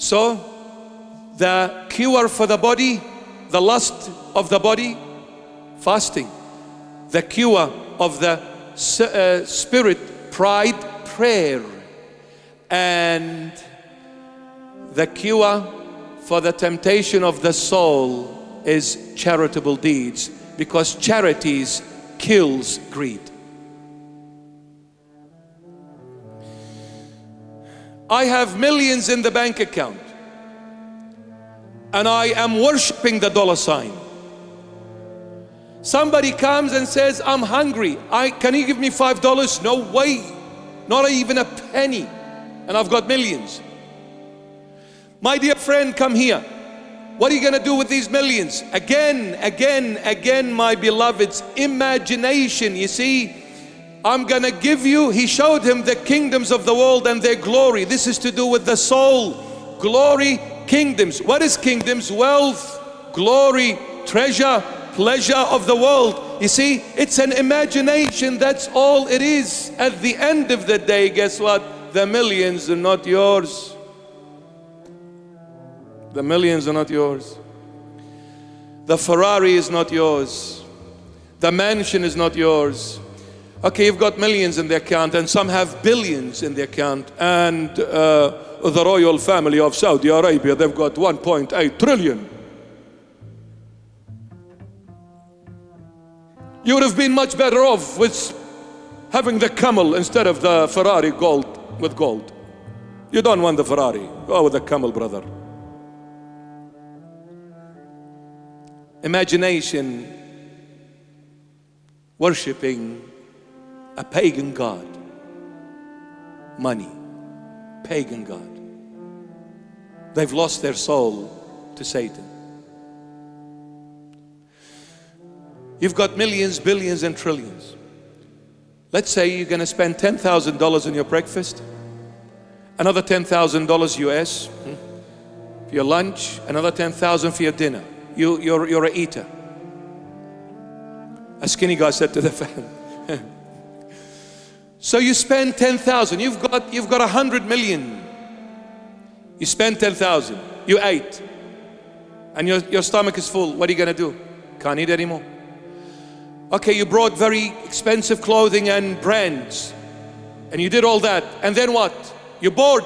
So the cure for the body, the lust of the body, fasting. The cure of the spirit, pride, prayer. And the cure for the temptation of the soul is charitable deeds, because charities kills greed. I have millions in the bank account and I am worshiping the dollar sign. Somebody comes and says, I'm hungry. Can you give me $5? No way, not even a penny. And I've got millions. My dear friend, come here. What are you going to do with these millions? Again, my beloveds, imagination. You see, I'm going to give you, he showed him the kingdoms of the world and their glory. This is to do with the soul. Glory, kingdoms. What is kingdoms? Wealth, glory, treasure, pleasure of the world. You see, it's an imagination. That's all it is. At the end of the day, guess what? The millions are not yours. The millions are not yours. The Ferrari is not yours. The mansion is not yours. Okay, you've got millions in the account, and some have billions in the account. And the royal family of Saudi Arabia, they've got 1.8 trillion. You would have been much better off with having the camel instead of the Ferrari with gold. You don't want the Ferrari. Go with the camel, brother. Imagination, worshipping a pagan god. Money, pagan god. They've lost their soul to Satan. You've got millions, billions and trillions. Let's say you're going to spend $10,000 on your breakfast, another $10,000 US for your lunch, another $10,000 for your dinner. You're an eater. A skinny guy said to the family. So you spend 10,000. You've got 100 million. You spend 10,000. You ate, and your stomach is full. What are you going to do? Can't eat anymore. Okay, you brought very expensive clothing and brands, and you did all that. And then what? You're bored.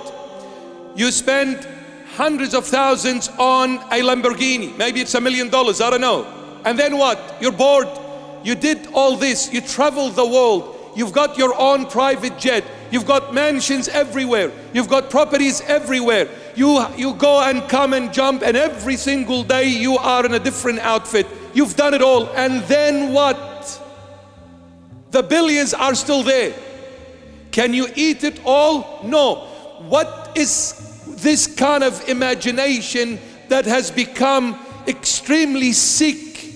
You spend hundreds of thousands on a Lamborghini. Maybe it's $1 million, I don't know. And then what? You're bored. You did all this. You traveled the world. You've got your own private jet. You've got mansions everywhere. You've got properties everywhere. You go and come and jump, and every single day you are in a different outfit. You've done it all. And then what? The billions are still there. Can you eat it all? No. What is this kind of imagination that has become extremely sick,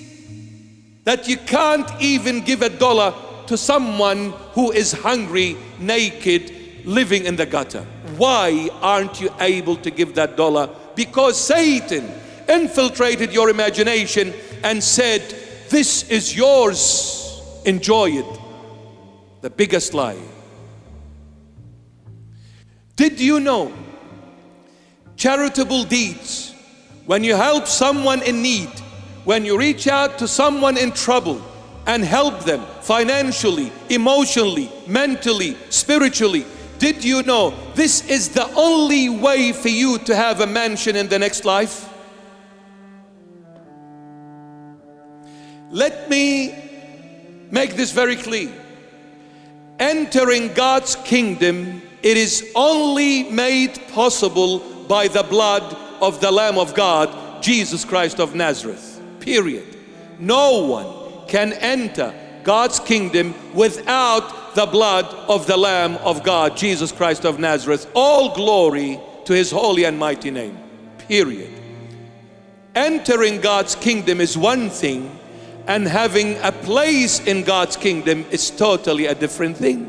that you can't even give $1 to someone who is hungry, naked, living in the gutter? Why aren't you able to give that $1? Because Satan infiltrated your imagination and said, this is yours, enjoy it. The biggest lie. Did you know charitable deeds, when you help someone in need, when you reach out to someone in trouble and help them financially, emotionally, mentally, spiritually, did you know this is the only way for you to have a mansion in the next life? Let me make this very clear. Entering God's kingdom, it is only made possible by the blood of the Lamb of God, Jesus Christ of Nazareth. Period. No one can enter God's kingdom without the blood of the Lamb of God, Jesus Christ of Nazareth. All glory to His holy and mighty name. Period. Entering God's kingdom is one thing, and having a place in God's kingdom is totally a different thing.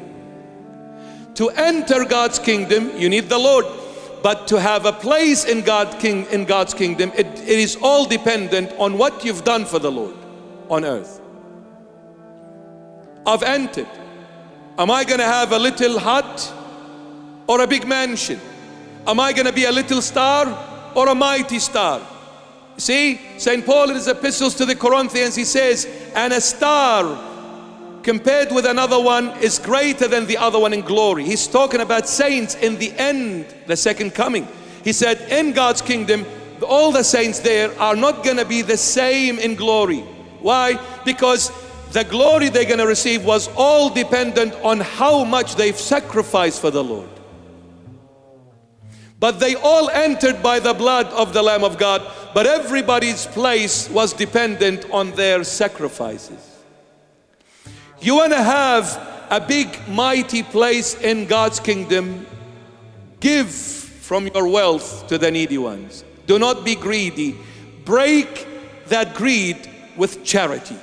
To enter God's kingdom, you need the Lord. But to have a place in God's kingdom, it is all dependent on what you've done for the Lord on earth. I've entered. Am I going to have a little hut or a big mansion? Am I going to be a little star or a mighty star? See, St. Paul in his epistles to the Corinthians, he says, and a star compared with another one is greater than the other one in glory. He's talking about saints in the end, the second coming. He said, in God's kingdom, all the saints there are not going to be the same in glory. Why? Because the glory they're going to receive was all dependent on how much they've sacrificed for the Lord. But they all entered by the blood of the Lamb of God, but everybody's place was dependent on their sacrifices. You want to have a big, mighty place in God's kingdom? Give from your wealth to the needy ones. Do not be greedy. Break that greed with charity.